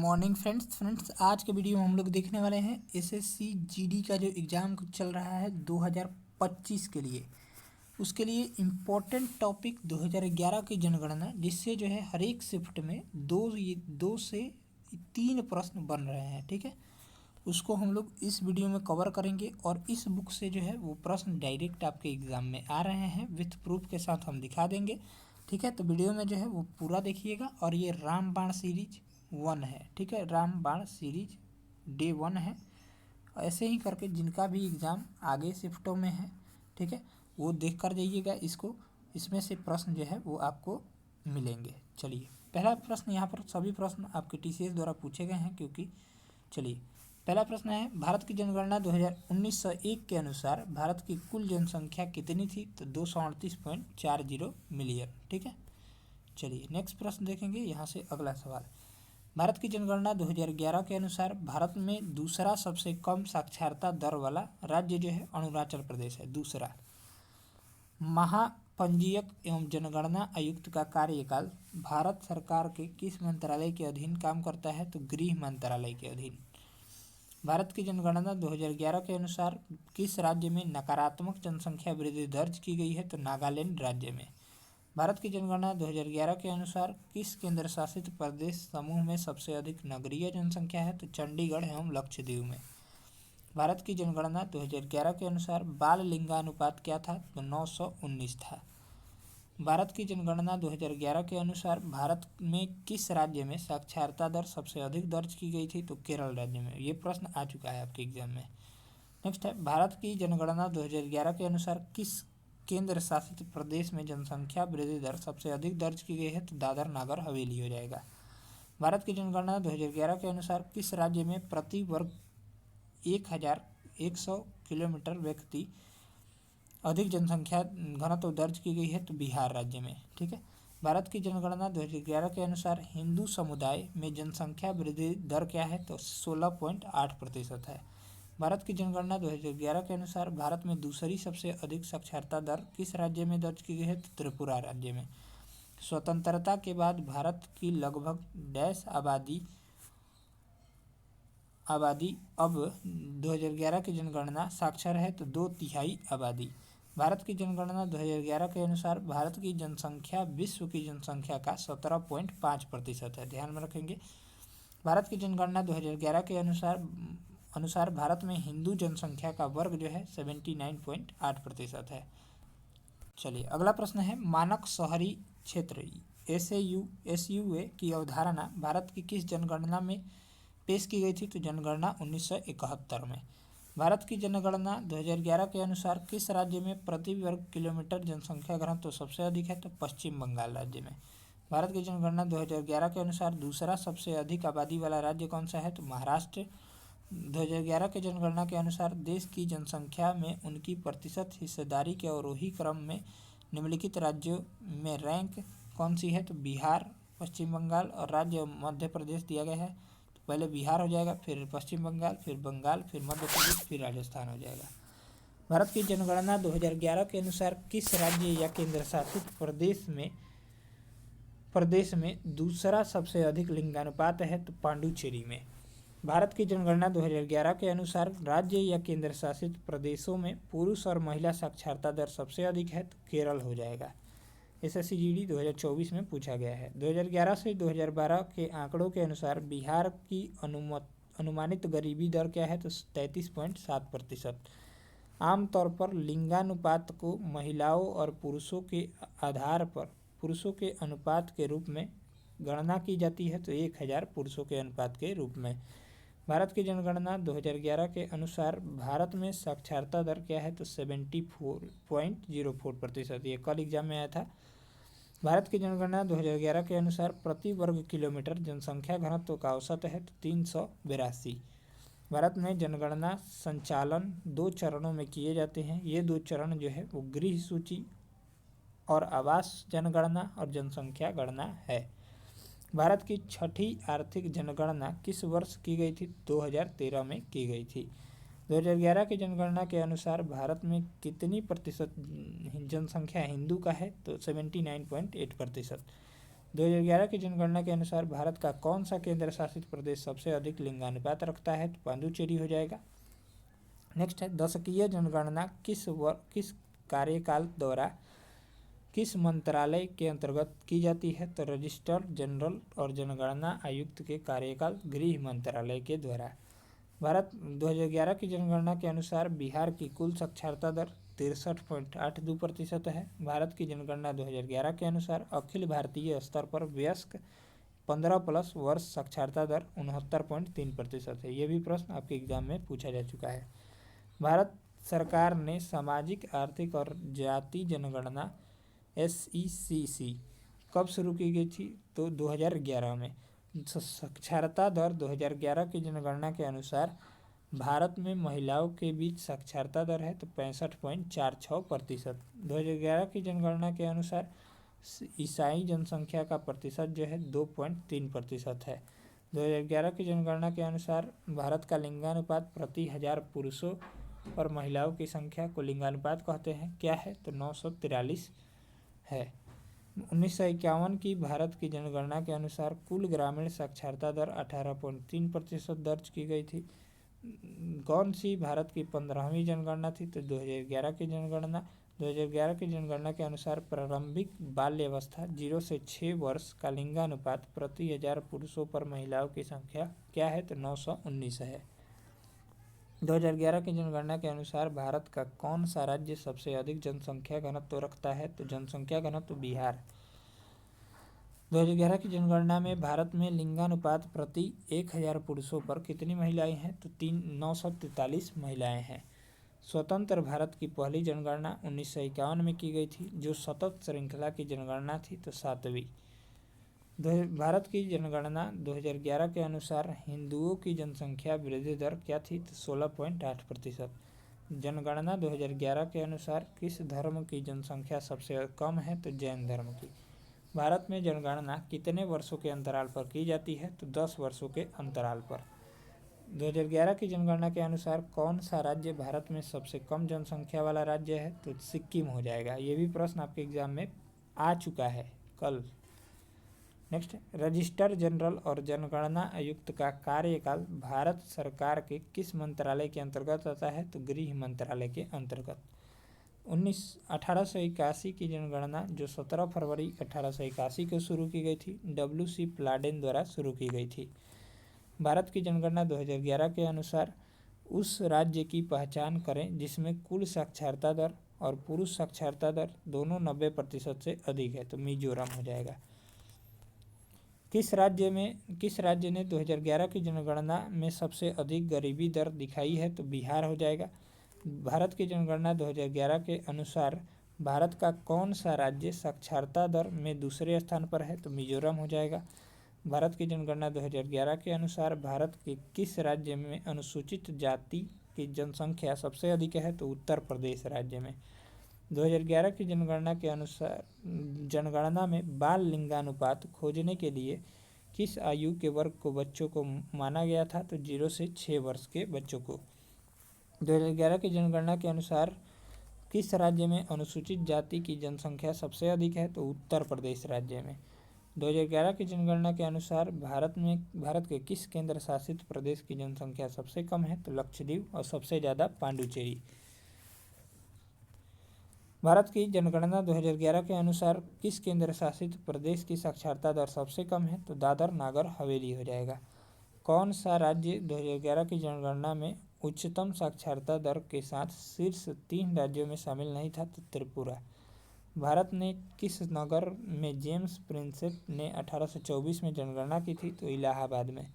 Morning friends आज के video में हम लोग देखने वाले हैं एसएससी जीडी का जो एग्ज़ाम चल रहा है 2025 के लिए। उसके लिए इम्पोर्टेंट टॉपिक 2011 की जनगणना, जिससे जो है हर एक शिफ्ट में दो से तीन प्रश्न बन रहे हैं। ठीक है, उसको हम लोग इस वीडियो में कवर करेंगे और इस बुक से जो है वो प्रश्न डायरेक्ट आपके एग्ज़ाम में आ रहे हैं, विथ प्रूफ के साथ हम दिखा देंगे। ठीक है, तो वीडियो में जो है वो पूरा देखिएगा। और ये रामबाण सीरीज 1 है। ठीक है, रामबाण सीरीज डे 1 है। ऐसे ही करके जिनका भी एग्ज़ाम आगे शिफ्टों में है, ठीक है, वो देख कर जाइएगा इसको। इसमें से प्रश्न जो है वो आपको मिलेंगे। चलिए, पहला प्रश्न यहाँ पर सभी प्रश्न आपके टीसीएस द्वारा पूछे गए हैं, क्योंकि चलिए पहला प्रश्न है, भारत की जनगणना 1901 के अनुसार भारत की कुल जनसंख्या कितनी थी? तो 238.40 मिलियन। ठीक है, चलिए नेक्स्ट प्रश्न देखेंगे। यहाँ से अगला सवाल, भारत की जनगणना 2011 के अनुसार भारत में दूसरा सबसे कम साक्षरता दर वाला राज्य जो है अरुणाचल प्रदेश है। दूसरा, महापंजीयक एवं जनगणना आयुक्त का कार्यकाल भारत सरकार के किस मंत्रालय के अधीन काम करता है? तो गृह मंत्रालय के अधीन। भारत की जनगणना 2011 के अनुसार किस राज्य में नकारात्मक जनसंख्या वृद्धि दर्ज की गई है? तो नागालैंड राज्य में। भारत की जनगणना 2011 के अनुसार किस केंद्र शासित प्रदेश समूह में सबसे अधिक नगरीय जनसंख्या है? तो चंडीगढ़ एवं लक्षद्वीप में। भारत की जनगणना 2011 के अनुसार बाल लिंगानुपात क्या था? तो 919 था। भारत की जनगणना 2011 के अनुसार भारत में किस राज्य में साक्षरता दर सबसे अधिक दर्ज की गई थी? तो केरल राज्य में। ये प्रश्न आ चुका है आपके एग्जाम में। नेक्स्ट है, भारत की जनगणना 2011 के अनुसार किस केंद्र शासित प्रदेश में जनसंख्या वृद्धि दर सबसे अधिक दर्ज की गई है? तो दादर नागर हवेली हो जाएगा। भारत की जनगणना 2011 के अनुसार किस राज्य में प्रति वर्ग 1100 किलोमीटर व्यक्ति अधिक जनसंख्या घनत्व दर्ज की गई है? तो बिहार राज्य में। ठीक है, भारत की जनगणना 2011 के अनुसार हिंदू समुदाय में जनसंख्या वृद्धि दर क्या है? तो 16.8% है। भारत की जनगणना 2011 के अनुसार भारत में दूसरी सबसे अधिक साक्षरता दर किस राज्य में दर्ज की गई है? तो त्रिपुरा राज्य में। स्वतंत्रता के बाद भारत की लगभग डैश आबादी अब 2011 की जनगणना साक्षर है? तो 2/3 आबादी। भारत की जनगणना 2011 के अनुसार भारत की जनसंख्या विश्व की जनसंख्या का 17.5% है। ध्यान में रखेंगे। भारत की जनगणना 2011 के अनुसार भारत में हिंदू जनसंख्या का वर्ग जो है 79.8% है। चलिए अगला प्रश्न है, मानक शहरी क्षेत्र SAUA की अवधारणा भारत की किस जनगणना में पेश की गई थी? तो जनगणना 1971 में। भारत की जनगणना 2011 के अनुसार किस राज्य में प्रति वर्ग किलोमीटर जनसंख्या घनत्व तो सबसे अधिक है? तो पश्चिम बंगाल राज्य में। भारत की जनगणना 2011 के अनुसार दूसरा सबसे अधिक आबादी वाला राज्य कौन सा है? तो महाराष्ट्र। 2011 के जनगणना के अनुसार देश की जनसंख्या में उनकी प्रतिशत हिस्सेदारी के अवरोही क्रम में निम्नलिखित राज्यों में रैंक कौन सी है? तो बिहार, पश्चिम बंगाल और राज्य मध्य प्रदेश दिया गया है। पहले बिहार हो जाएगा, फिर पश्चिम बंगाल, फिर बंगाल, फिर मध्य प्रदेश, फिर राजस्थान हो जाएगा। भारत की जनगणना 2011 के अनुसार किस राज्य या केंद्र शासित प्रदेश में दूसरा सबसे अधिक लिंगानुपात है? तो पांडुचेरी में। भारत की जनगणना 2011 के अनुसार राज्य या केंद्र शासित प्रदेशों में पुरुष और महिला साक्षरता दर सबसे अधिक है? तो केरल हो जाएगा। SSC GD 2024 में पूछा गया है। 2011 से 2012 के आंकड़ों के अनुसार बिहार की अनुमानित गरीबी दर क्या है? तो 33.7%। आमतौर पर लिंगानुपात को महिलाओं और पुरुषों के आधार पर पुरुषों के अनुपात के रूप में गणना की जाती है, तो 1000 पुरुषों के अनुपात के रूप में। भारत की जनगणना 2011 के अनुसार भारत में साक्षरता दर क्या है? तो 74.04%। ये कल एग्जाम में आया था। भारत की जनगणना 2011 के अनुसार प्रति वर्ग किलोमीटर जनसंख्या घनत्व का औसत है तो 382। भारत में जनगणना संचालन 2 चरणों में किए जाते हैं। ये 2 चरण जो है वो गृह सूची और आवास जनगणना और जनसंख्या गणना है। भारत की छठी आर्थिक जनगणना किस वर्ष की गई थी? 2013 में की गई थी। 2011 की जनगणना के अनुसार भारत में कितनी प्रतिशत जनसंख्या हिंदू का है? तो 79.8%। 2011 की जनगणना के अनुसार भारत का कौन सा केंद्र शासित प्रदेश सबसे अधिक लिंगानुपात रखता है? तो पांडुचेरी हो जाएगा। नेक्स्ट है, दशकीय जनगणना किस कार्यकाल द्वारा किस मंत्रालय के अंतर्गत की जाती है? तो रजिस्ट्रार जनरल और जनगणना आयुक्त के कार्यकाल गृह मंत्रालय के द्वारा। भारत 2011 की जनगणना के अनुसार बिहार की कुल साक्षरता दर 63.82% है। भारत की जनगणना 2011 के अनुसार अखिल भारतीय स्तर पर वयस्क 15+ वर्ष साक्षरता दर 69.3% है। ये भी प्रश्न आपके एग्जाम में पूछा जा चुका है। भारत सरकार ने सामाजिक, आर्थिक और जाति जनगणना SECC कब शुरू की गई थी? तो 2011 में। साक्षरता दर 2011 की जनगणना के अनुसार भारत में महिलाओं के बीच साक्षरता दर है तो 65.46%। 2011 की जनगणना के अनुसार ईसाई जनसंख्या का प्रतिशत जो है 2.3% है। 2011 की जनगणना के अनुसार भारत का लिंगानुपात प्रति 1000 पुरुषों और महिलाओं की संख्या को लिंगानुपात कहते हैं, क्या है? तो 943 है। 1951 की भारत की जनगणना के अनुसार कुल ग्रामीण साक्षरता दर 18.3% दर्ज की गई थी। कौन सी भारत की 15वीं जनगणना थी? तो 2011 की जनगणना। 2011 की जनगणना के अनुसार प्रारंभिक बाल्य अवस्था 0 से 6 वर्ष का लिंगानुपात प्रति 1000 पुरुषों पर महिलाओं की संख्या क्या है? तो 919 है। 2011 की जनगणना के अनुसार भारत का कौन सा राज्य सबसे अधिक जनसंख्या घनत्व रखता है? तो जनसंख्या घनत्व बिहार। 2011 की जनगणना में भारत में लिंगानुपात प्रति 1000 पुरुषों पर कितनी महिलाएं हैं? तो 943 महिलाएं हैं। स्वतंत्र भारत की पहली जनगणना 1951 में की गई थी, जो सतत श्रृंखला की जनगणना थी, तो 7वीं। भारत की जनगणना 2011 के अनुसार हिंदुओं की जनसंख्या वृद्धि दर क्या थी? तो 16.8%। जनगणना 2011 के अनुसार किस धर्म की जनसंख्या सबसे कम है? तो जैन धर्म की। भारत में जनगणना कितने वर्षों के अंतराल पर की जाती है? तो 10 वर्षों के अंतराल पर। 2011 की जनगणना के अनुसार कौन सा राज्य भारत में सबसे कम जनसंख्या वाला राज्य है? तो सिक्किम हो जाएगा। ये भी प्रश्न आपके एग्जाम में आ चुका है कल। नेक्स्ट, रजिस्ट्रार जनरल और जनगणना आयुक्त का कार्यकाल भारत सरकार के किस मंत्रालय के अंतर्गत आता है? तो गृह मंत्रालय के अंतर्गत। 1881 की जनगणना जो 17 फरवरी 1881 को शुरू की गई थी, WC प्लाडेन द्वारा शुरू की गई थी। भारत की जनगणना 2011 के अनुसार उस राज्य की पहचान करें जिसमें कुल साक्षरता दर और पुरुष साक्षरता दर दोनों 90% से अधिक है, तो मिजोरम हो जाएगा। किस राज्य ने 2011 की जनगणना में सबसे अधिक गरीबी दर दिखाई है? तो बिहार हो जाएगा। भारत की जनगणना 2011 के अनुसार भारत का कौन सा राज्य साक्षरता दर में दूसरे स्थान पर है? तो मिजोरम हो जाएगा। भारत की जनगणना 2011 के अनुसार भारत के किस राज्य में अनुसूचित जाति की जनसंख्या सबसे अधिक है? तो उत्तर प्रदेश राज्य में। 2011 की जनगणना के अनुसार जनगणना में बाल लिंगानुपात खोजने के लिए किस आयु के वर्ग को बच्चों को माना गया था? तो 0 से 6 वर्ष के बच्चों को। 2011 की जनगणना के अनुसार किस राज्य में अनुसूचित जाति की जनसंख्या सबसे अधिक है? तो उत्तर प्रदेश राज्य में। 2011 की जनगणना के अनुसार भारत के किस केंद्र शासित प्रदेश की जनसंख्या सबसे कम है? तो लक्षद्वीप और सबसे ज़्यादा पांडुचेरी। भारत की जनगणना 2011 के अनुसार किस केंद्र शासित प्रदेश की साक्षरता दर सबसे कम है? तो दादर नागर हवेली हो जाएगा। कौन सा राज्य 2011 की जनगणना में उच्चतम साक्षरता दर के साथ शीर्ष 3 राज्यों में शामिल नहीं था? तो त्रिपुरा। भारत ने किस नगर में जेम्स प्रिंसेप ने 1824 में जनगणना की थी? तो इलाहाबाद में।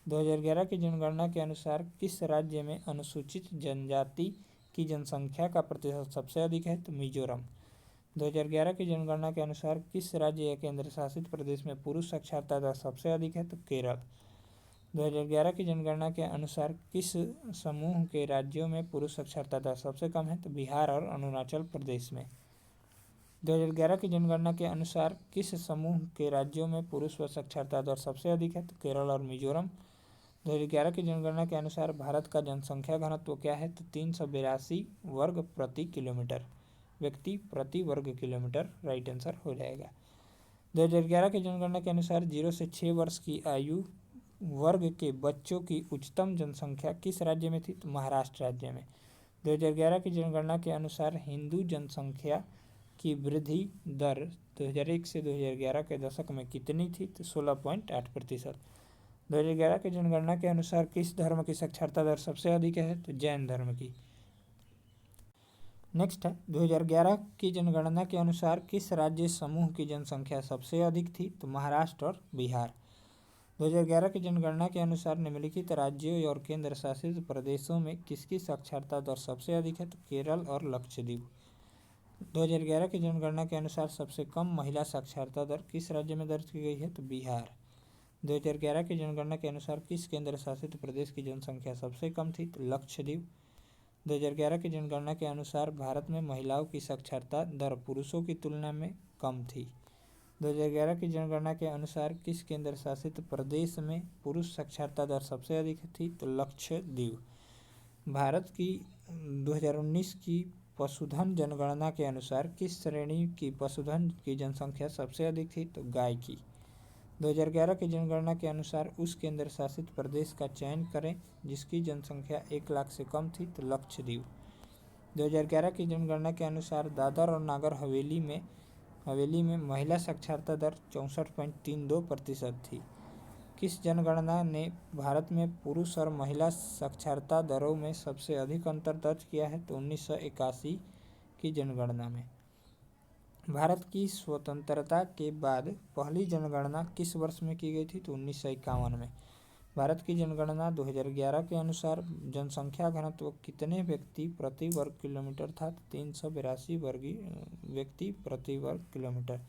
2011 की जनगणना के अनुसार किस राज्य में अनुसूचित जनजाति की जनसंख्या का प्रतिशत सबसे अधिक है? तो मिजोरम। 2011 की जनगणना के अनुसार किस राज्य या केंद्र शासित प्रदेश में पुरुष साक्षरता दर सबसे अधिक है? तो केरल। 2011 की जनगणना के अनुसार किस समूह के राज्यों में पुरुष साक्षरता दर सबसे कम है? तो बिहार और अरुणाचल प्रदेश में। 2011 की जनगणना के अनुसार किस समूह के राज्यों में पुरुष साक्षरता दर सबसे अधिक है? तो केरल और मिजोरम। 2011 की जनगणना के अनुसार भारत का जनसंख्या घनत्व क्या है? तो 382 वर्ग प्रति किलोमीटर, व्यक्ति प्रति वर्ग किलोमीटर। राइट आंसर हो जाएगा। 2011 की जनगणना के अनुसार 0 से 6 वर्ष की आयु वर्ग के बच्चों की उच्चतम जनसंख्या किस राज्य में थी? तो महाराष्ट्र राज्य में। 2011 की जनगणना के अनुसार हिंदू जनसंख्या की वृद्धि दर 2001 से 2011 के दशक में कितनी थी? तो 16.8%। 2011 की जनगणना के अनुसार किस धर्म की साक्षरता दर सबसे अधिक है? तो जैन धर्म की। नेक्स्ट है 2011 की जनगणना के अनुसार किस राज्य समूह की जनसंख्या सबसे अधिक थी? तो महाराष्ट्र और बिहार। 2011 की जनगणना के अनुसार निम्नलिखित राज्यों और केंद्र शासित प्रदेशों में किसकी साक्षरता दर सबसे अधिक है? तो केरल और लक्षद्वीप। 2011 की जनगणना के अनुसार सबसे कम महिला साक्षरता दर किस राज्य में दर्ज की गई है? तो बिहार। 2011 की जनगणना के अनुसार किस केंद्र शासित प्रदेश की जनसंख्या सबसे कम थी? तो लक्षद्वीप। 2011 की जनगणना के अनुसार भारत में महिलाओं की साक्षरता दर पुरुषों की तुलना में कम थी। 2011 की जनगणना के अनुसार किस केंद्र शासित प्रदेश में पुरुष साक्षरता दर सबसे अधिक थी? तो लक्षद्वीप। भारत की 2019 की पशुधन जनगणना के अनुसार किस श्रेणी की पशुधन की जनसंख्या सबसे अधिक थी? तो गाय की। 2011 की जनगणना के अनुसार उस केंद्र शासित प्रदेश का चयन करें जिसकी जनसंख्या 1 लाख से कम थी। तो लक्षद्वीप। 2011 की जनगणना के अनुसार दादर और नागर हवेली में महिला साक्षरता दर 64.32% थी। किस जनगणना ने भारत में पुरुष और महिला साक्षरता दरों में सबसे अधिक अंतर दर्ज किया है? तो 1981 की जनगणना में। भारत की स्वतंत्रता के बाद पहली जनगणना किस वर्ष में की गई थी? तो 1951 में। भारत की जनगणना 2011 के अनुसार जनसंख्या घनत्व कितने व्यक्ति प्रति वर्ग किलोमीटर था? 382 व्यक्ति प्रति वर्ग किलोमीटर।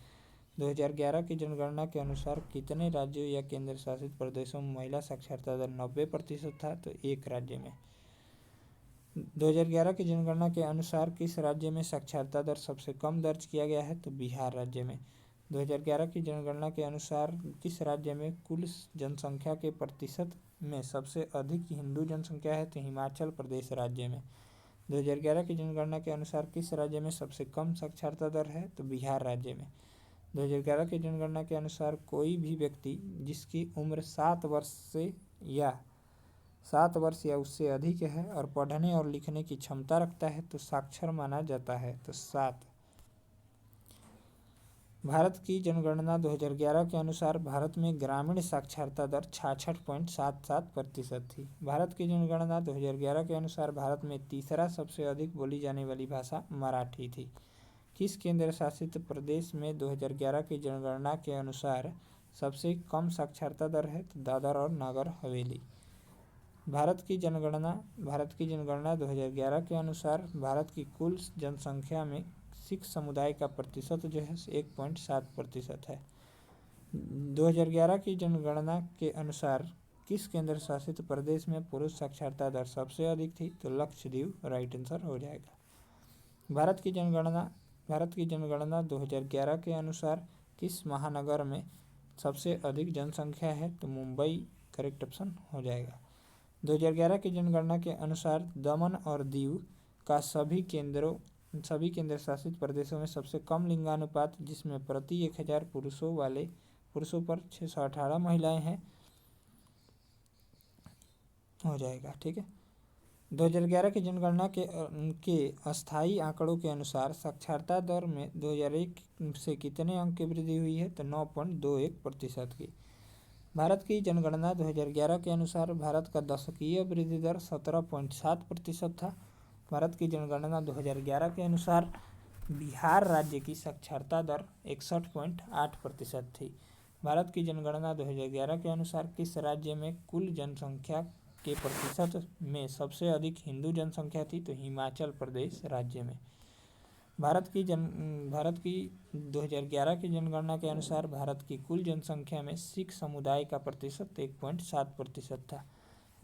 2011 की जनगणना के अनुसार कितने राज्यों या केंद्र शासित प्रदेशों में महिला साक्षरता दर 90% था? तो एक राज्य में। 2011 की जनगणना के अनुसार किस राज्य में साक्षरता दर सबसे कम दर्ज किया गया है? तो बिहार राज्य में। 2011 की जनगणना के अनुसार किस राज्य में कुल जनसंख्या के प्रतिशत में सबसे अधिक हिंदू जनसंख्या है? तो हिमाचल प्रदेश राज्य में। 2011 की जनगणना के अनुसार किस राज्य में सबसे कम साक्षरता दर है? तो बिहार राज्य में। 2011 की जनगणना के अनुसार कोई भी व्यक्ति जिसकी उम्र 7 वर्ष या उससे अधिक है और पढ़ने और लिखने की क्षमता रखता है तो साक्षर माना जाता है। तो 7। भारत की जनगणना 2011 के अनुसार भारत में ग्रामीण साक्षरता दर 66.77% थी। भारत की जनगणना 2011 के अनुसार भारत में तीसरा सबसे अधिक बोली जाने वाली भाषा मराठी थी। किस केंद्र शासित प्रदेश में 2011 की जनगणना के अनुसार सबसे कम साक्षरता दर है? तो दादर और नागर हवेली। भारत की जनगणना 2011 के अनुसार भारत की कुल जनसंख्या में सिख समुदाय का प्रतिशत जो है 1.7% है। 2011 की जनगणना के अनुसार किस केंद्र शासित प्रदेश में पुरुष साक्षरता दर सबसे अधिक थी? तो लक्षद्वीप राइट आंसर हो जाएगा। भारत की जनगणना 2011 के अनुसार किस महानगर में सबसे अधिक जनसंख्या है? तो मुंबई करेक्ट ऑप्शन हो जाएगा। 2011 की जनगणना के अनुसार दमन और दीव का सभी केंद्र शासित प्रदेशों में सबसे कम लिंगानुपात जिसमें प्रति 1000 पुरुषों पर 618 महिलाएं हैं हो जाएगा। ठीक है। 2011 की जनगणना के अस्थायी आंकड़ों के अनुसार साक्षरता दर में 2001 से कितने अंक की वृद्धि हुई है? तो 9.21% की। भारत की जनगणना 2011 के अनुसार भारत का दशकीय वृद्धि दर 17.7% था। भारत की जनगणना 2011 के अनुसार बिहार राज्य की साक्षरता दर 61.8% थी। भारत की जनगणना 2011 के अनुसार किस राज्य में कुल जनसंख्या के प्रतिशत में सबसे अधिक हिंदू जनसंख्या थी? तो हिमाचल प्रदेश राज्य में। भारत की 2011 की जनगणना के अनुसार भारत की कुल जनसंख्या में सिख समुदाय का प्रतिशत 1.7% था।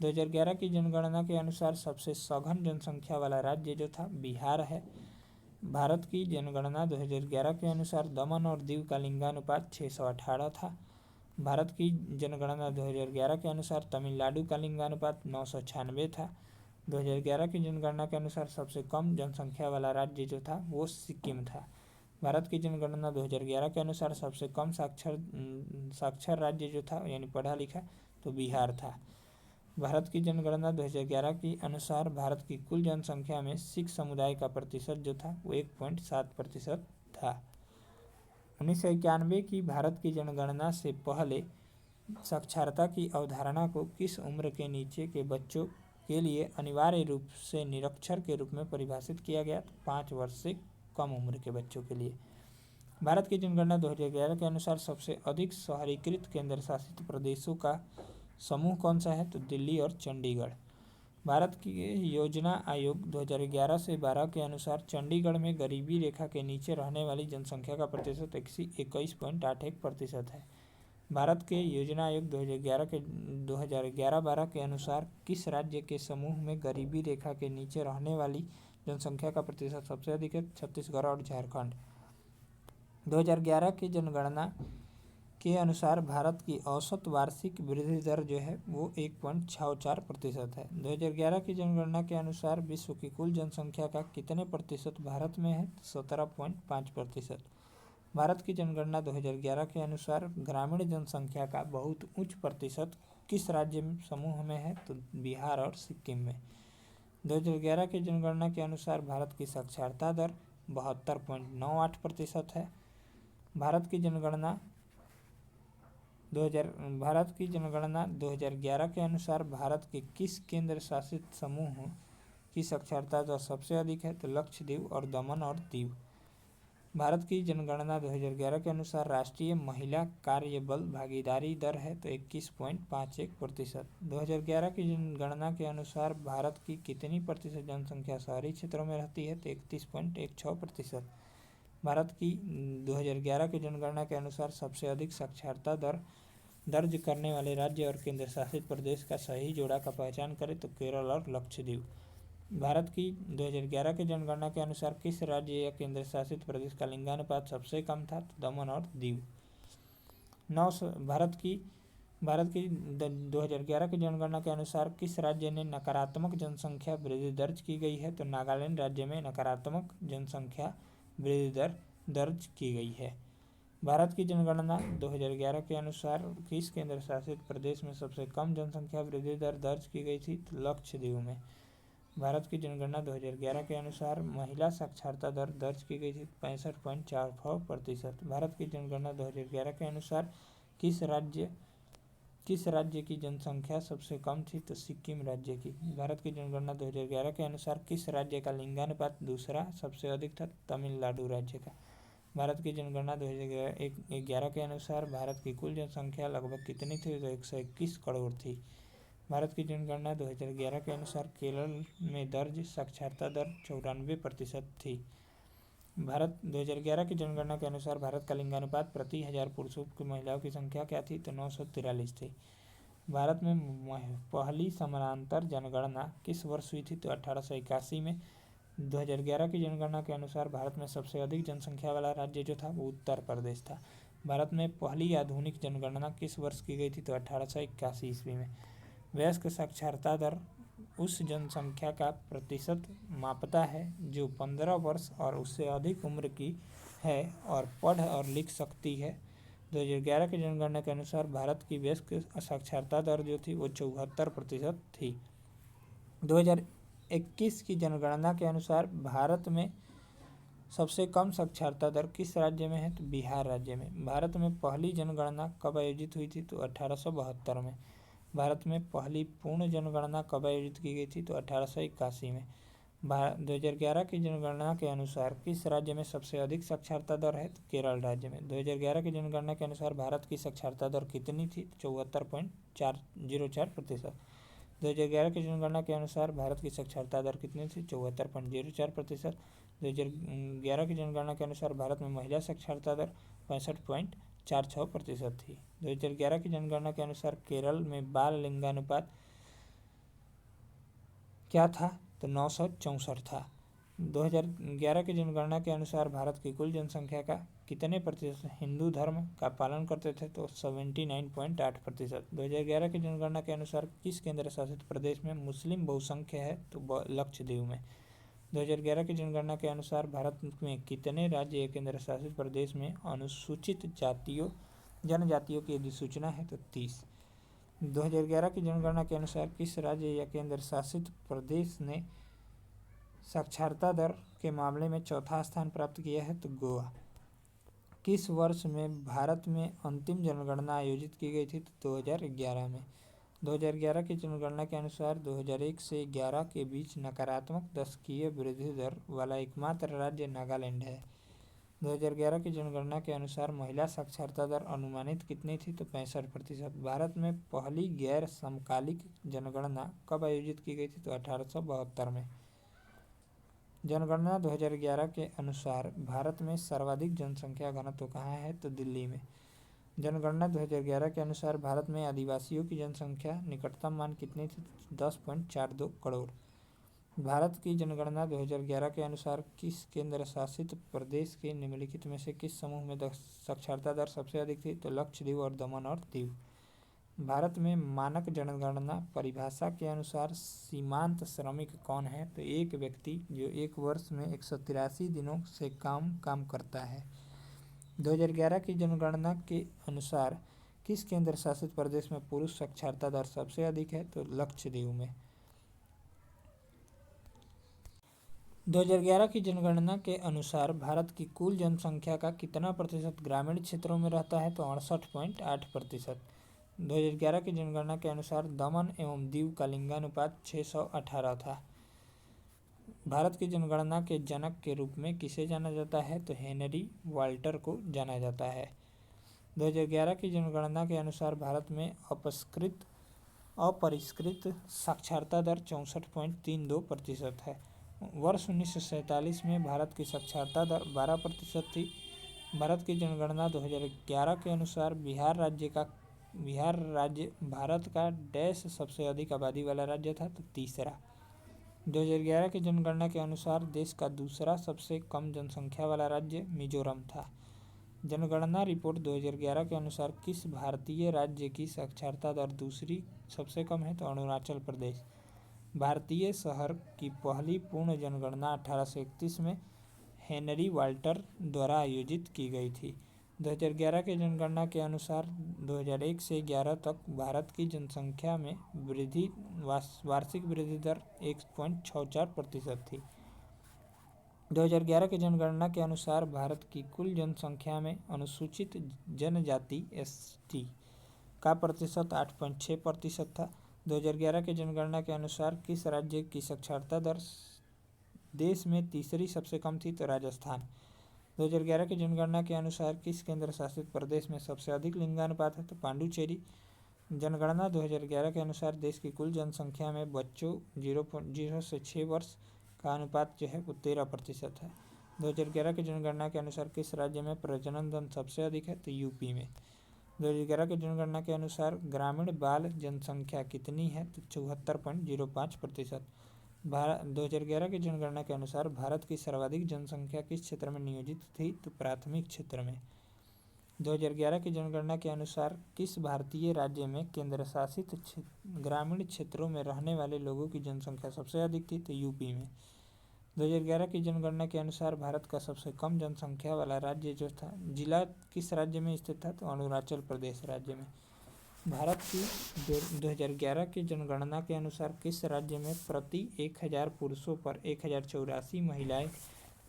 2011 की जनगणना के अनुसार सबसे सघन जनसंख्या वाला राज्य जो था बिहार है। भारत की जनगणना 2011 के अनुसार दमन और दीव का लिंगानुपात 618 था। भारत की जनगणना 2011 के अनुसार तमिलनाडु का लिंगानुपात 996 था। 2011 की जनगणना के अनुसार सबसे कम जनसंख्या वाला राज्य जो था वो सिक्किम था। भारत की जनगणना 2011 के अनुसार सबसे कम साक्षर राज्य जो था यानी पढ़ा लिखा तो बिहार था। भारत की जनगणना 2011 के अनुसार भारत की कुल जनसंख्या में सिख समुदाय का प्रतिशत जो था वो 1.7% था। 1991 की भारत की जनगणना से पहले साक्षरता की अवधारणा को किस उम्र के नीचे के बच्चों के लिए अनिवार्य रूप से निरक्षर के रूप में परिभाषित किया गया? 5 वर्ष से कम उम्र के बच्चों के लिए। भारत की जनगणना 2011 के अनुसार सबसे अधिक शहरीकृत केंद्र शासित प्रदेशों का समूह कौन सा है? तो दिल्ली और चंडीगढ़। भारत की योजना आयोग 2011 से 12 के अनुसार चंडीगढ़ में गरीबी रेखा के नीचे रहने वाली जनसंख्या का प्रतिशत 21.81% है। भारत के योजना आयोग 2011-12 के अनुसार किस राज्य के समूह में गरीबी रेखा के नीचे रहने वाली जनसंख्या का प्रतिशत सबसे अधिक है? छत्तीसगढ़ और झारखंड। 2011 की जनगणना के अनुसार भारत की औसत वार्षिक वृद्धि दर जो है वो 1.64% है। 2011 की जनगणना के अनुसार विश्व की कुल जनसंख्या का कितने प्रतिशत भारत में है? 17.5%। भारत की जनगणना 2011 के अनुसार ग्रामीण जनसंख्या का बहुत उच्च प्रतिशत किस राज्य समूह में है? तो बिहार और सिक्किम में। 2011 की जनगणना के अनुसार भारत की साक्षरता दर 72.98% है। भारत की जनगणना 2011 के अनुसार भारत के किस केंद्र शासित समूह की साक्षरता दर सबसे अधिक है? तो लक्षद्वीप और दमन और दीव। भारत की जनगणना 2011 के अनुसार राष्ट्रीय महिला कार्यबल भागीदारी दर है तो 21.51%। 2011 की जनगणना के अनुसार भारत की कितनी प्रतिशत जनसंख्या शहरी क्षेत्रों में रहती है? तो 31.16%। भारत की 2011 की जनगणना के अनुसार सबसे अधिक साक्षरता दर दर्ज करने वाले राज्य और केंद्र शासित प्रदेश का सही जोड़ा का पहचान करें तो केरल और लक्षद्वीप। भारत की 2011 की जनगणना के अनुसार किस राज्य या केंद्र शासित प्रदेश का लिंगानुपात सबसे कम था? तो दमन और दीव। भारत की 2011 की जनगणना के अनुसार किस राज्य ने नकारात्मक जनसंख्या वृद्धि दर्ज की गई है? तो नागालैंड राज्य में नकारात्मक जनसंख्या वृद्धि दर दर्ज की गई है। भारत की जनगणना 2011 के अनुसार किस केंद्र शासित प्रदेश में सबसे कम जनसंख्या वृद्धि दर दर्ज की गई थी? तो लक्षद्वीप में। भारत की जनगणना 2011 के अनुसार महिला साक्षरता दर दर्ज की गई थी 65.44%। भारत की जनगणना 2011 के अनुसार किस राज्य की जनसंख्या सबसे कम थी? तो सिक्किम राज्य की। भारत की जनगणना 2011 के अनुसार किस राज्य का लिंगानुपात दूसरा सबसे अधिक था? तमिलनाडु राज्य का। भारत की जनगणना 2011 के अनुसार भारत की कुल जनसंख्या लगभग कितनी थी? तो 121 करोड़ थी। भारत की जनगणना 2011 के अनुसार केरल में दर्ज साक्षरता दर 94% थी। भारत 2011 की जनगणना के अनुसार भारत का लिंगानुपात प्रति 1000 पुरुषों की महिलाओं की संख्या क्या थी? तो 943 थी। भारत में पहली समानांतर जनगणना किस वर्ष हुई थी? तो 1881 में। 2011 की जनगणना के अनुसार भारत में सबसे अधिक जनसंख्या वाला राज्य जो था वो उत्तर प्रदेश था। भारत में पहली आधुनिक जनगणना किस वर्ष की गई थी? तो 1881 ईस्वी में। वयस्क साक्षरता दर उस जनसंख्या का प्रतिशत मापता है जो 15 वर्ष और उससे अधिक उम्र की है और पढ़ और लिख सकती है। 2011 की जनगणना के अनुसार भारत की वयस्क साक्षरता दर जो थी वो 74% थी। 2021 की जनगणना के अनुसार भारत में सबसे कम साक्षरता दर किस राज्य में है? तो बिहार राज्य में। भारत में पहली जनगणना कब आयोजित हुई थी? तो 1872 में। भारत में पहली पूर्ण जनगणना कब आयोजित की गई थी? तो 1881 में। 2011 की जनगणना के अनुसार किस राज्य में सबसे अधिक साक्षरता दर है? तो केरल राज्य में। 2011 की जनगणना के अनुसार भारत की साक्षरता दर कितनी थी? 74.04%। 2011 की जनगणना के अनुसार भारत की साक्षरता दर कितनी थी? 74.04%। 2011 की जनगणना के अनुसार भारत में महिला साक्षरता दर 65.46% थी। 2011 की जनगणना के अनुसार केरल में बाल लिंगानुपात क्या था? तो 964 था। 2011 की जनगणना के अनुसार भारत की कुल जनसंख्या का कितने प्रतिशत हिंदू धर्म का पालन करते थे? तो 79.8%। 2011 की जनगणना के अनुसार किस केंद्र शासित प्रदेश में मुस्लिम बहुसंख्य है? तो लक्षद्वीप में। 2011 की जनगणना के अनुसार भारत में कितने राज्य या केंद्र शासित प्रदेश में अनुसूचित जातियों जनजातियों की अधिसूचना है? तो 30। 2011 की जनगणना के अनुसार किस राज्य या केंद्र शासित प्रदेश ने साक्षरता दर के मामले में चौथा स्थान प्राप्त किया है? तो गोवा। किस वर्ष में भारत में अंतिम जनगणना आयोजित की गई थी? तो 2011 में। 2011 की जनगणना के अनुसार 2001 से 11 के बीच नकारात्मक दशकीय वृद्धि दर वाला एकमात्र राज्य नागालैंड है। 2011 की जनगणना के अनुसार महिला साक्षरता दर अनुमानित कितनी थी? तो 65%। भारत में पहली गैर समकालिक जनगणना कब आयोजित की गई थी? तो 1872 में। जनगणना 2011 के अनुसार भारत में सर्वाधिक जनसंख्या घनत्व कहाँ है? तो दिल्ली में। जनगणना 2011 के अनुसार भारत में आदिवासियों की जनसंख्या निकटतम मान कितनी थी? 10.42 करोड़। भारत की जनगणना 2011 के अनुसार किस केंद्र शासित प्रदेश के निम्नलिखित में से किस समूह में साक्षरता दर सबसे अधिक थी? तो लक्षद्वीप और दमन और दीव। भारत में मानक जनगणना परिभाषा के अनुसार सीमांत श्रमिक कौन है? तो एक व्यक्ति जो एक वर्ष में 183 दिनों से काम करता है। 2011 की जनगणना के अनुसार किस केंद्र शासित प्रदेश में पुरुष साक्षरता दर सबसे अधिक है? तो लक्षद्वीप में। 2011 की जनगणना के अनुसार भारत की कुल जनसंख्या का कितना प्रतिशत ग्रामीण क्षेत्रों में रहता है? तो 68.8%। 2011 की जनगणना के अनुसार दमन एवं दीव का लिंगानुपात 618 था। भारत की जनगणना के जनक के रूप में किसे जाना जाता है? तो हेनरी वाल्टर को जाना जाता है। 2011 की जनगणना के अनुसार भारत में अपरिष्कृत साक्षरता दर 64.32% है। वर्ष 1947 में भारत की साक्षरता दर 12% थी। भारत की जनगणना 2011 के अनुसार बिहार राज्य भारत का डैश सबसे अधिक आबादी वाला राज्य था? तो तीसरा। 2011 की जनगणना के अनुसार देश का दूसरा सबसे कम जनसंख्या वाला राज्य मिजोरम था। जनगणना रिपोर्ट 2011 के अनुसार किस भारतीय राज्य की साक्षरता दर दूसरी सबसे कम है? तो अरुणाचल प्रदेश। भारतीय शहर की पहली पूर्ण जनगणना 1831 में हेनरी वाल्टर द्वारा आयोजित की गई थी। 2011 की जनगणना के अनुसार 2001 से 11 तक भारत की जनसंख्या में वार्षिक वृद्धि दर 1.64% थी। 2011 की जनगणना के अनुसार भारत की कुल जनसंख्या में अनुसूचित जनजाति (ST) का प्रतिशत 8.6% था। 2011 की जनगणना के अनुसार किस राज्य की साक्षरता दर देश में तीसरी सबसे कम थी? तो राजस्थान। 2011 की जनगणना के अनुसार किस केंद्र शासित प्रदेश में सबसे अधिक लिंगानुपात है? तो पांडुचेरी। जनगणना 2011 के अनुसार देश की कुल जनसंख्या में बच्चों 0 से 6 वर्ष का अनुपात जो है वो 13% है। 2011 की जनगणना के अनुसार किस राज्य में प्रजनन दर सबसे अधिक है? तो यूपी में। 2011 की जनगणना के अनुसार ग्रामीण बाल जनसंख्या कितनी है? तो 74.05%। 2011 की जनगणना के अनुसार भारत की सर्वाधिक जनसंख्या किस क्षेत्र में नियोजित थी? तो प्राथमिक क्षेत्र में। 2011 की जनगणना के अनुसार किस भारतीय राज्य में केंद्र शासित ग्रामीण क्षेत्रों में रहने वाले लोगों की जनसंख्या सबसे अधिक थी? तो यूपी में। 2011 की जनगणना के अनुसार भारत का सबसे कम जनसंख्या वाला राज्य जो था जिला किस राज्य में स्थित था? तो अरुणाचल प्रदेश राज्य में। भारत की 2011 की जनगणना के अनुसार किस राज्य में प्रति 1000 पुरुषों पर 1084 महिलाएं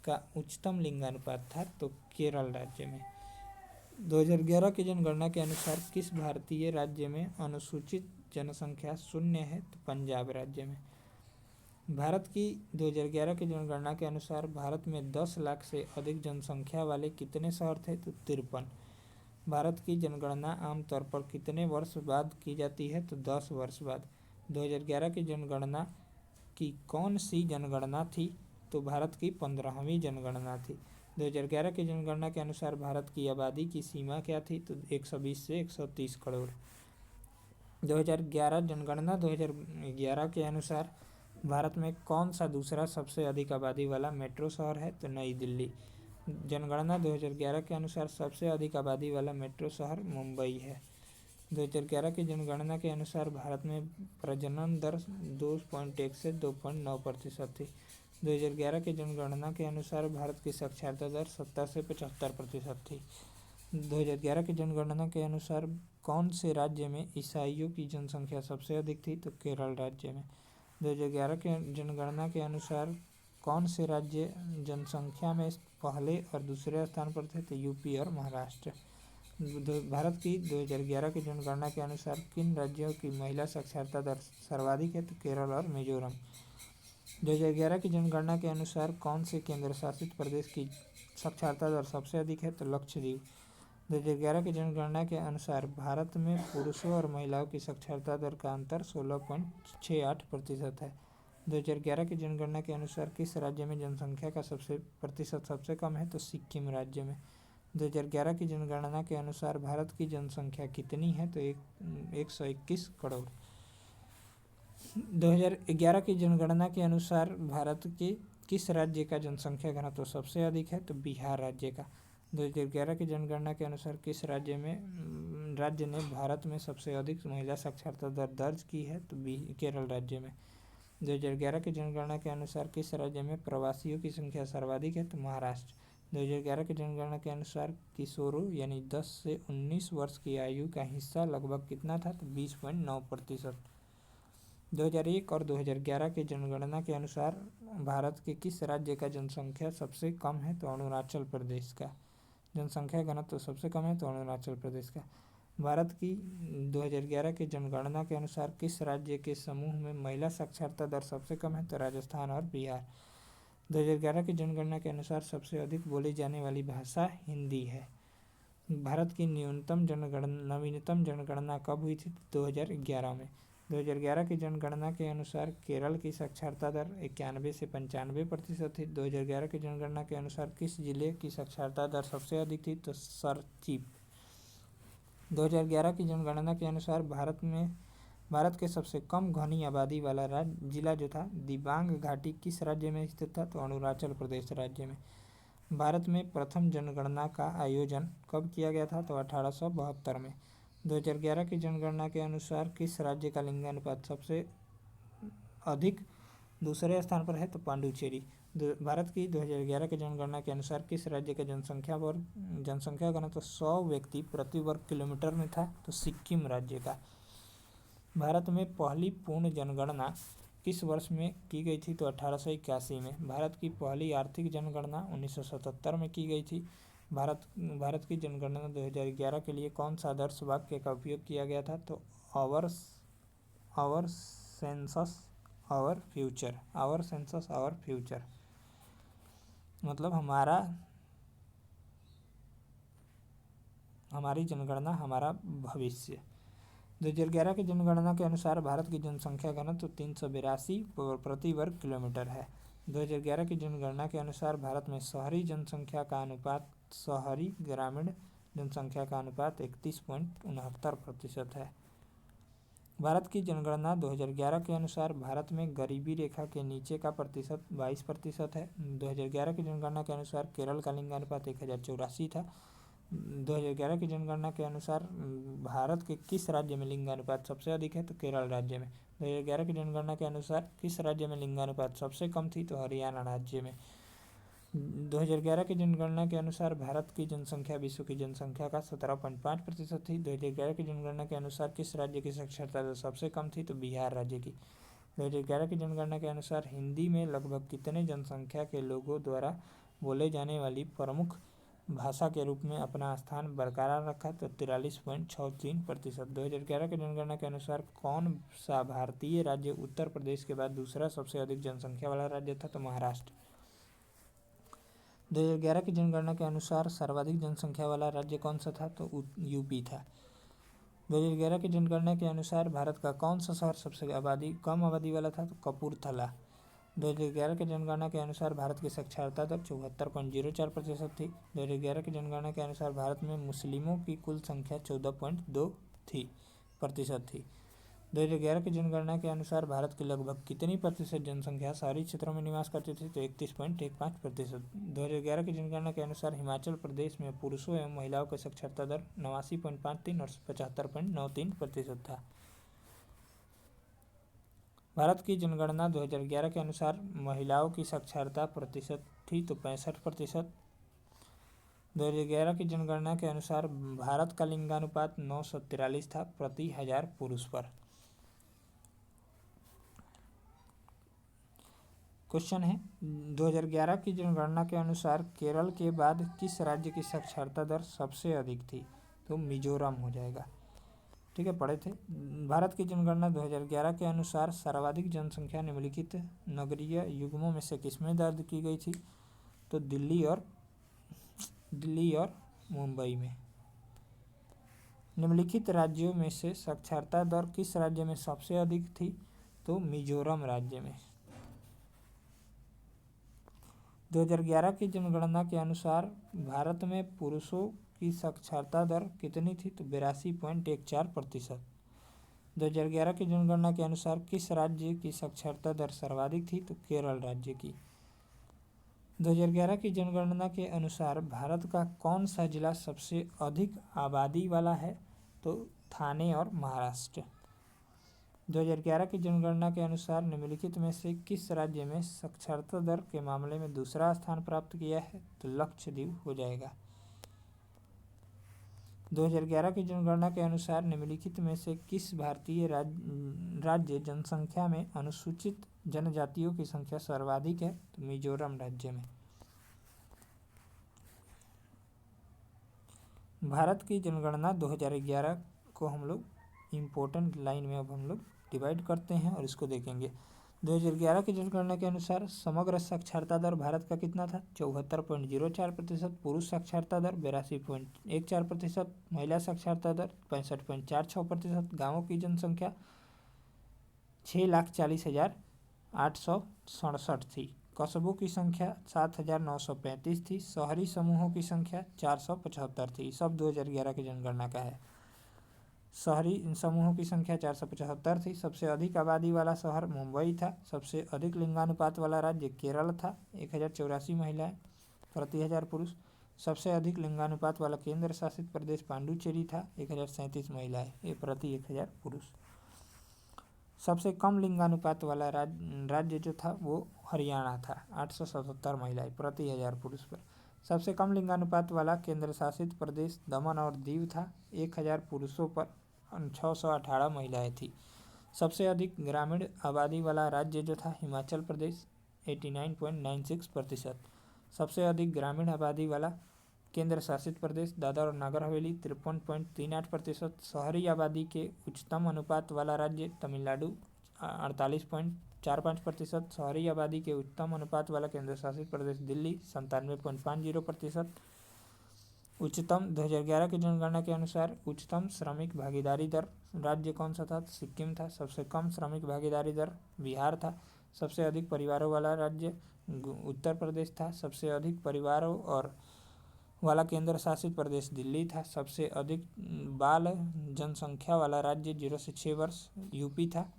का उच्चतम लिंगानुपात था? तो केरल राज्य में। 2011 की जनगणना के अनुसार किस भारतीय राज्य में अनुसूचित जनसंख्या शून्य है? तो पंजाब राज्य में। भारत की 2011 की जनगणना के अनुसार भारत में 10 लाख से अधिक जनसंख्या वाले कितने शहर थे? तो 53। भारत की जनगणना आमतौर पर कितने वर्ष बाद की जाती है? तो 10 वर्ष बाद। 2011 की जनगणना की कौन सी जनगणना थी? तो भारत की 15वीं जनगणना थी। 2011 की जनगणना के अनुसार भारत की आबादी की सीमा क्या थी? तो 120 से 130 करोड़। 2011 जनगणना 2011 के अनुसार भारत में कौन सा दूसरा सबसे अधिक आबादी वाला मेट्रो शहर है? तो नई दिल्ली। जनगणना 2011 के अनुसार सबसे अधिक आबादी वाला मेट्रो शहर मुंबई है। 2011 की जनगणना के अनुसार भारत में प्रजनन दर 2.1 से 2.9% थी। 2011 की जनगणना के अनुसार भारत की साक्षरता दर 70 से 75% थी। 2011 की जनगणना के अनुसार कौन से राज्य में ईसाइयों की जनसंख्या सबसे अधिक थी? तो केरल राज्य में। 2011 के जनगणना के अनुसार कौन से राज्य जनसंख्या में पहले और दूसरे स्थान पर थे? तो यूपी और महाराष्ट्र। भारत की 2011 की जनगणना के अनुसार किन राज्यों की महिला साक्षरता दर सर्वाधिक है? तो केरल और मिजोरम। 2011 की जनगणना के अनुसार कौन से केंद्र शासित प्रदेश की साक्षरता दर सबसे अधिक है? तो लक्षद्वीप। 2011 की जनगणना के अनुसार भारत में पुरुषों और महिलाओं की साक्षरता दर का अंतर 16.68% है। 2011 की जनगणना के अनुसार किस राज्य में जनसंख्या का प्रतिशत सबसे कम है? तो सिक्किम राज्य में। 2011 की जनगणना के अनुसार भारत की जनसंख्या कितनी है? तो 121 करोड़। 2011 की जनगणना के अनुसार भारत के किस राज्य का जनसंख्या घनत्व सबसे अधिक है? तो बिहार राज्य का। 2011 की जनगणना के अनुसार किस राज्य ने भारत में सबसे अधिक महिला साक्षरता दर दर्ज की है? तो केरल राज्य में। 2011 की जनगणना के अनुसार किस राज्य में प्रवासियों की संख्या सर्वाधिक है? तो महाराष्ट्र। 2011 की जनगणना के अनुसार किशोरों यानी 10 से 19 वर्ष की आयु का हिस्सा लगभग कितना था? तो 20.9%। 2001 और 2011 की जनगणना के अनुसार भारत के किस राज्य का जनसंख्या सबसे कम है? तो अरुणाचल प्रदेश का। जनसंख्या घनत्व सबसे कम है तो अरुणाचल प्रदेश का। भारत की 2011 की जनगणना के अनुसार किस राज्य के समूह में महिला साक्षरता दर सबसे कम है? तो राजस्थान और बिहार। 2011 की जनगणना के अनुसार सबसे अधिक बोली जाने वाली भाषा हिंदी है। भारत की नवीनतम जनगणना कब हुई थी? 2011 में। 2011 की जनगणना के अनुसार केरल की साक्षरता दर 91 से 95% थी। 2011 की जनगणना के अनुसार किस जिले की साक्षरता दर सबसे अधिक थी? तो सरचीप। 2011 की जनगणना के अनुसार भारत के सबसे कम घनी आबादी वाला जिला जो था दिबांग घाटी किस राज्य में स्थित था? तो अरुणाचल प्रदेश राज्य में। भारत में प्रथम जनगणना का आयोजन कब किया गया था? तो 1872 में। 2011 की जनगणना के अनुसार किस राज्य का लिंगानुपात सबसे अधिक दूसरे स्थान पर है? तो पांडुचेरी। भारत की 2011 की जनगणना के अनुसार किस राज्य का जनसंख्या घनत्व 100 व्यक्ति प्रति वर्ग किलोमीटर में था? तो सिक्किम राज्य का। भारत में पहली पूर्ण जनगणना किस वर्ष में की गई थी? तो 1881 में। भारत की पहली आर्थिक जनगणना 1977 में की गई थी। भारत की जनगणना 2011 के लिए कौन सा आदर्श वाक्य का उपयोग किया गया था? तो our census our future. Our census our future मतलब हमारी जनगणना हमारा भविष्य। 2011 की जनगणना के अनुसार भारत की जनसंख्या घनत्व 382 प्रति वर्ग किलोमीटर है। 2011 की जनगणना के अनुसार भारत में शहरी ग्रामीण जनसंख्या का अनुपात 31.69% है। भारत की जनगणना 2011 के अनुसार भारत में गरीबी रेखा के नीचे का प्रतिशत 22% है। 2011 की जनगणना के अनुसार केरल का लिंगानुपात 1084 था। 2011 की जनगणना के अनुसार भारत के किस राज्य में लिंगानुपात सबसे अधिक है? तो केरल राज्य में। 2011 की जनगणना के अनुसार किस राज्य में लिंगानुपात सबसे कम थी? तो हरियाणा राज्य में। 2011 की जनगणना के अनुसार भारत की जनसंख्या विश्व की जनसंख्या का 17.5% थी। 2011 की जनगणना के अनुसार किस राज्य की साक्षरता दर सबसे कम थी? तो बिहार राज्य की। 2011 की जनगणना के अनुसार हिंदी में लगभग कितने जनसंख्या के लोगों द्वारा बोले जाने वाली प्रमुख भाषा के रूप में अपना स्थान बरकरार रखा? तो 43.63%। 2011 की जनगणना के अनुसार कौन सा भारतीय राज्य उत्तर प्रदेश के बाद दूसरा सबसे अधिक जनसंख्या वाला राज्य था? तो महाराष्ट्र। 2011 की जनगणना के अनुसार सर्वाधिक जनसंख्या वाला राज्य कौन सा था? तो यूपी था। 2011 की जनगणना के अनुसार भारत का कौन सा शहर सबसे कम आबादी वाला था? तो कपूरथला। 2011 की जनगणना के अनुसार भारत की साक्षरता दर 74.04% थी। 2011 की जनगणना के अनुसार भारत में मुस्लिमों की कुल संख्या 14.2% थी। 2011 की जनगणना के अनुसार भारत की लगभग कितनी प्रतिशत जनसंख्या शहरी क्षेत्रों में निवास करती थी? तो 31.15%। 2011 की जनगणना के अनुसार हिमाचल प्रदेश में पुरुषों एवं महिलाओं की साक्षरता दर 89.53 और 75.93% था। भारत की जनगणना 2011 के अनुसार महिलाओं की साक्षरता प्रतिशत थी तो 65%। 2011 की जनगणना के अनुसार भारत का लिंगानुपात 943 था प्रति 1000 पुरुष पर। क्वेश्चन है 2011 की जनगणना के अनुसार केरल के बाद किस राज्य की साक्षरता दर सबसे अधिक थी? तो मिजोरम हो जाएगा। ठीक है, पढ़े थे। भारत की जनगणना 2011 के अनुसार सर्वाधिक जनसंख्या निम्नलिखित नगरीय युग्मों में से किसमें दर्ज की गई थी? तो दिल्ली और मुंबई में। निम्नलिखित राज्यों में से साक्षरता दर किस राज्य में सबसे अधिक थी? तो मिजोरम राज्य में। 2011 की जनगणना के अनुसार भारत में पुरुषों की साक्षरता दर कितनी थी? तो 82.14%। 2011 की जनगणना के अनुसार किस राज्य की साक्षरता दर सर्वाधिक थी? तो केरल राज्य की। 2011 की जनगणना के अनुसार भारत का कौन सा जिला सबसे अधिक आबादी वाला है? तो थाने और महाराष्ट्र। 2011 की जनगणना के अनुसार निम्नलिखित में से किस राज्य में साक्षरता दर के मामले में दूसरा स्थान प्राप्त किया है? तो लक्षद्वीप हो जाएगा। 2011 की जनगणना के अनुसार निम्नलिखित में से किस भारतीय राज्य जनसंख्या में अनुसूचित जनजातियों की संख्या सर्वाधिक है? तो मिजोरम राज्य में। भारत की जनगणना 2011 को हम लोग इम्पोर्टेंट लाइन में अब हम लोग डिवाइड करते हैं और इसको देखेंगे। 2011 की जनगणना के अनुसार समग्र साक्षरता दर भारत का कितना था? 74.04%। पुरुष साक्षरता दर 82.14%। महिला साक्षरता दर 65.46%। गाँवों की जनसंख्या 6,40,867 थी। कस्बों की संख्या 7,935 थी। शहरी समूहों की संख्या 475 थी। सब 2011 की जनगणना का है। शहरी समूहों की संख्या 475 थी। सबसे अधिक आबादी वाला शहर मुंबई था। सबसे अधिक लिंगानुपात वाला राज्य केरल था, 1084 महिलाएं प्रति 1000 पुरुष। सबसे अधिक लिंगानुपात वाला केंद्र शासित प्रदेश पांडुचेरी था, 1037 महिलाएं ये प्रति 1000 पुरुष। सबसे कम लिंगानुपात वाला राज्य जो था वो हरियाणा था, 877 महिलाएं प्रति 1000 पुरुष पर। सबसे कम लिंगानुपात वाला केंद्र शासित प्रदेश दमन और दीव था, 1000 पुरुषों पर 618 महिलाएं थी। सबसे अधिक ग्रामीण आबादी वाला राज्य जो था हिमाचल प्रदेश, 89.96%। सबसे अधिक ग्रामीण आबादी वाला केंद्र शासित प्रदेश दादर और नगर हवेली, 53.38%। शहरी आबादी के उच्चतम अनुपात वाला राज्य तमिलनाडु, 48.45%। शहरी आबादी के उच्चतम अनुपात वाला केंद्र शासित प्रदेश दिल्ली, 97.50%। उच्चतम 2011 की जनगणना के अनुसार उच्चतम श्रमिक भागीदारी दर राज्य कौन सा था? सिक्किम था। सबसे कम श्रमिक भागीदारी दर बिहार था। सबसे अधिक परिवारों वाला राज्य उत्तर प्रदेश था। सबसे अधिक परिवारों और वाला केंद्र शासित प्रदेश दिल्ली था। सबसे अधिक बाल जनसंख्या वाला राज्य 0 से 6 वर्ष यूपी था।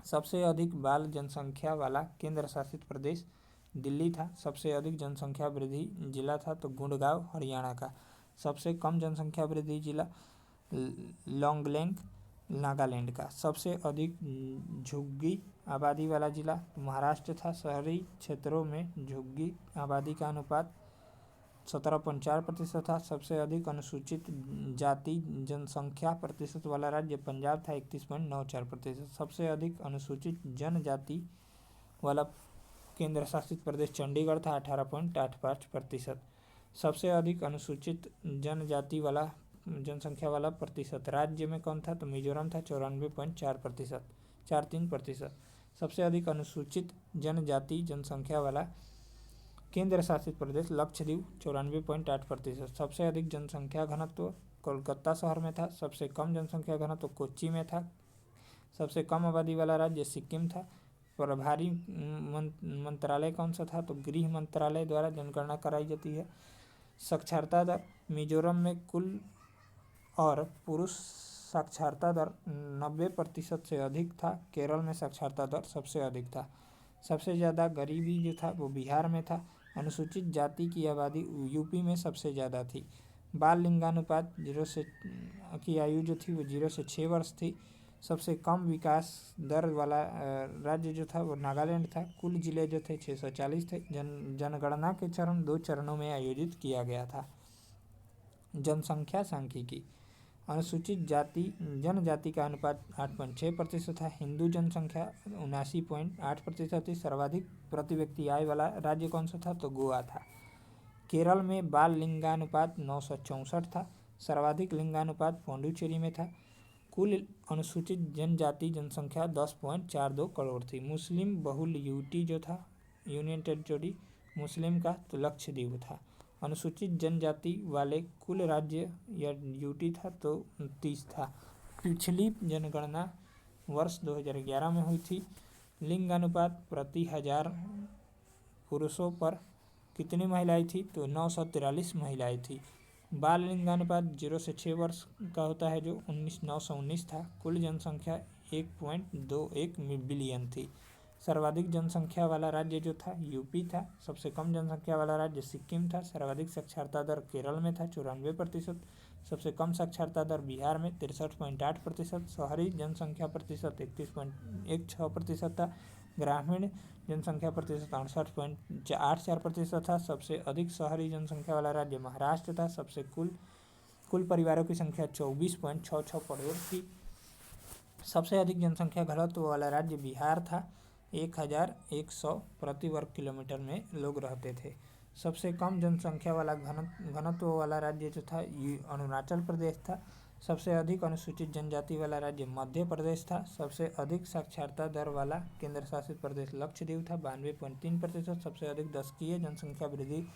सबसे अधिक बाल जनसंख्या वाला केंद्र शासित प्रदेश दिल्ली था। सबसे अधिक जनसंख्या वृद्धि जिला था तो गुड़गांव हरियाणा का। सबसे कम जनसंख्या वृद्धि जिला लॉन्गलेंग नागालैंड का। सबसे अधिक झुग्गी आबादी वाला जिला महाराष्ट्र था। शहरी क्षेत्रों में झुग्गी आबादी का अनुपात 17.4% था। सबसे अधिक अनुसूचित जाति जनसंख्या प्रतिशत वाला राज्य पंजाब था, 31.94%। सबसे अधिक अनुसूचित जनजाति वाला केंद्र शासित प्रदेश चंडीगढ़ था, 18.85%। सबसे अधिक अनुसूचित जनजाति वाला जनसंख्या वाला प्रतिशत राज्य में कौन था? तो मिजोरम था, 94.43%। सबसे अधिक अनुसूचित जनजाति जनसंख्या वाला केंद्र शासित प्रदेश लक्षद्वीप, 94.8%। सबसे अधिक जनसंख्या घनत्व कोलकाता शहर में था। सबसे कम जनसंख्या घनत्व कोच्चि में था। सबसे कम आबादी वाला राज्य सिक्किम था। प्रभारी मंत्रालय कौन सा था? तो गृह मंत्रालय द्वारा जनगणना कराई जाती है। साक्षरता दर मिजोरम में कुल और पुरुष साक्षरता दर 90% से अधिक था। केरल में साक्षरता दर सबसे अधिक था। सबसे ज़्यादा गरीबी जो था वो बिहार में था। अनुसूचित जाति की आबादी यूपी में सबसे ज़्यादा थी। बाल लिंगानुपात 0 से की आयु जो थी वो 0 से 6 वर्ष थी। सबसे कम विकास दर वाला राज्य जो था वो नागालैंड था। कुल जिले जो थे 640 थे। जनगणना के चरण 2 चरणों में आयोजित किया गया था। जनसंख्या सांख्यिकी। अनुसूचित जाति जनजाति का अनुपात 8.6% था। हिंदू जनसंख्या 79.8% थी। सर्वाधिक प्रति व्यक्ति आय वाला राज्य कौन सा था? तो गोवा था। केरल में बाल लिंगानुपात 964 था। सर्वाधिक लिंगानुपात पौंडुचेरी में था। कुल अनुसूचित जनजाति जनसंख्या 10.42 करोड़ थी। मुस्लिम बहुल यूटी जो था, यूनियन टेरिटरी मुस्लिम का, तो लक्षद्वीप था। अनुसूचित जनजाति वाले कुल राज्य या यूटी था तो 30 था। पिछली जनगणना वर्ष 2011 में हुई थी। लिंगानुपात प्रति 1000 पुरुषों पर कितनी महिलाएं थी? तो 943 महिलाएं थी। बाल लिंगानुपात 0 से 6 वर्ष का होता है जो 919 था। कुल जनसंख्या 1.21 बिलियन थी। सर्वाधिक जनसंख्या वाला राज्य जो था यूपी था। सबसे कम जनसंख्या वाला राज्य सिक्किम था। सर्वाधिक साक्षरता दर केरल में था 94%। सबसे कम साक्षरता दर बिहार में 63.8%। शहरी जनसंख्या प्रतिशत 31.16% था। ग्रामीण जनसंख्या प्रतिशत 68.84% था। सबसे अधिक शहरी जनसंख्या वाला राज्य महाराष्ट्र था। सबसे कुल परिवारों की संख्या 24.66 करोड़ थी। सबसे अधिक जनसंख्या घनत्व वाला राज्य बिहार था। 1100 प्रति वर्ग किलोमीटर में लोग रहते थे। सबसे कम जनसंख्या वाला घनत्व वाला राज्य जो था ये अरुणाचल प्रदेश था। सबसे अधिक अनुसूचित जनजाति वाला राज्य मध्य प्रदेश था। सबसे अधिक साक्षरता दर वाला केंद्र शासित प्रदेश लक्षद्वीप था 92.3%। सबसे अधिक दशकीय जनसंख्या वृद्धि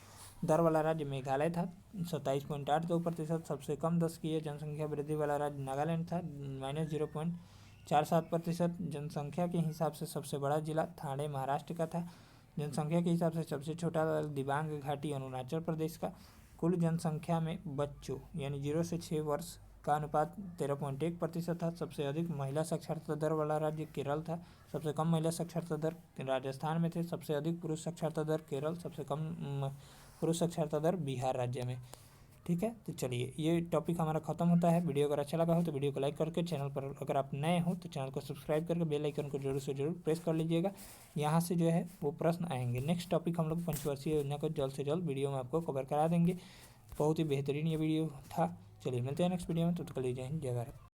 दर वाला राज्य मेघालय था 27.82%। सबसे कम दशकीय जनसंख्या वृद्धि वाला राज्य नागालैंड था -0.47%। जनसंख्या के हिसाब से सबसे बड़ा जिला ठाणे महाराष्ट्र का था। जनसंख्या के हिसाब से सबसे छोटा दिबांग घाटी अरुणाचल प्रदेश का। कुल जनसंख्या में बच्चों यानी 0 से 6 वर्ष का अनुपात 13.1% था। सबसे अधिक महिला साक्षरता दर वाला राज्य केरल था। सबसे कम महिला साक्षरता दर राजस्थान में थे। सबसे अधिक पुरुष साक्षरता दर केरल, सबसे कम पुरुष साक्षरता दर बिहार राज्य में। ठीक है, तो चलिए ये टॉपिक हमारा खत्म होता है। वीडियो अगर अच्छा लगा हो तो वीडियो को लाइक करके, चैनल पर अगर आप नए हो तो चैनल को सब्सक्राइब करके बेल आइकन को जरूर से जरूर प्रेस कर लीजिएगा। यहाँ से जो है वो प्रश्न आएंगे। नेक्स्ट टॉपिक हम लोग पंचवर्षीय योजना को जल्द से जल्द वीडियो में आपको कवर करा देंगे। बहुत ही बेहतरीन ये वीडियो था। चलिए मिलते हैं नेक्स्ट वीडियो में, तो लीजिए जय भारत।